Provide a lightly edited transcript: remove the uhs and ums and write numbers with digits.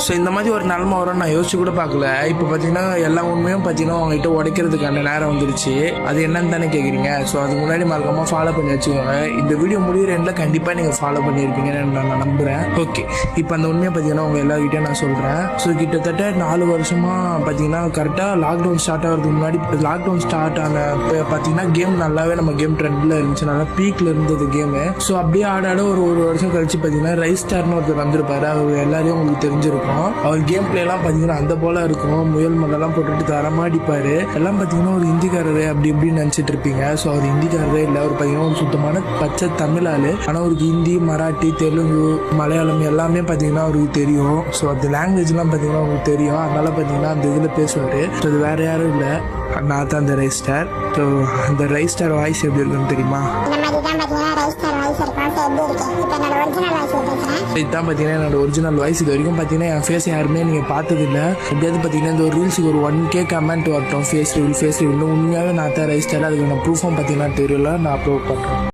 So இந்த மாதிரி ஒரு நிலமை வரும் நான் யோசிச்சு கூட பார்க்கல. இப்போ பார்த்தீங்கன்னா எல்லா உண்மையும் பார்த்தீங்கன்னா அவங்ககிட்ட உடைக்கிறதுக்கான நேரம் வந்துருச்சு. அது என்னன்னு தானே கேட்குறீங்க. ஸோ அதுக்கு முன்னாடி மறக்காமல் ஃபாலோ பண்ணி வச்சுக்கோங்க. இந்த வீடியோ முடிகிற எண்டில் கண்டிப்பாக நீங்கள் ஃபாலோ பண்ணியிருப்பீங்கன்னு நான் நம்புகிறேன். ஓகே, இப்போ அந்த உண்மையை பார்த்தீங்கன்னா உங்கள் எல்லாருக்கிட்டையும் நான் சொல்கிறேன். ஸோ கிட்டத்தட்ட 4 வருஷமாக பார்த்தீங்கன்னா கரெக்டாக லாக்டவுன் ஸ்டார்ட் ஆகிறதுக்கு முன்னாடி லாக்டவுன் ஸ்டார்ட் ஆன பார்த்தீங்கன்னா கேம் நல்லாவே நம்ம கேம் ட்ரெண்டில் இருந்துச்சு, நல்லா பீக்கில் இருந்தது கேமு. ஸோ அப்படியே ஆட ஒரு வருஷம் கழிச்சு பார்த்தீங்கன்னா ரைஸ் ஸ்டார்னு ஒருத்தர் வந்திருப்பாரு. அவர் எல்லாரையும் உங்களுக்கு தெரிஞ்சிருக்கும். அவர் கேம் பிளேலாம் பார்த்தீங்கன்னா அந்த போல இருக்கும். முயல் மல்லெல்லாம் போட்டுட்டு தரமா அடிப்பாரு. எல்லாம் பார்த்தீங்கன்னா ஒரு ஹிந்திக்காரரு அப்படி இப்படின்னு நினச்சிட்டு இருப்பீங்க. ஸோ அவர் ஹிந்திக்காரரே இல்லை. அவர் பார்த்தீங்கன்னா ஒரு சுத்தமான பச்சை தமிழ் ஆளு. ஆனால் அவருக்கு ஹிந்தி, மராட்டி, தெலுங்கு, மலையாளம் எல்லாமே பார்த்தீங்கன்னா அவருக்கு தெரியும். ஸோ அந்த லாங்குவேஜ்லாம் பார்த்தீங்கன்னா அவருக்கு தெரியும். அதனால பார்த்தீங்கன்னா அந்த இதில் பேசுவார். ஸோ அது வேற யாரும் இல்லை, நான் தான் அந்த ரைஸ் ஸ்டார். ஸோ அந்த ரைஸ் ஸ்டார் வாய்ஸ் எப்படி இருக்குன்னு தெரியுமா? இதுதான் பார்த்தீங்கன்னா என்னோட ஒரிஜினல் வாய்ஸ். இது வரைக்கும் பார்த்தீங்கன்னா என் ஃபேஸ் யாருமே நீங்கள் பார்த்ததில்லை. எப்படியாவது பார்த்தீங்கன்னா இந்த ஒரு ரீல்ஸுக்கு ஒரு 1K கமெண்ட் வரட்டும், ஃபேஸ் ரிவீல் உண்மையாகவே நான் தான் ரைஸ் ஸ்டார். அதுக்கு நான் ப்ரூஃபும் பார்த்தீங்கன்னா தெரியல, நான் அப்லோட் பண்ணுறேன்.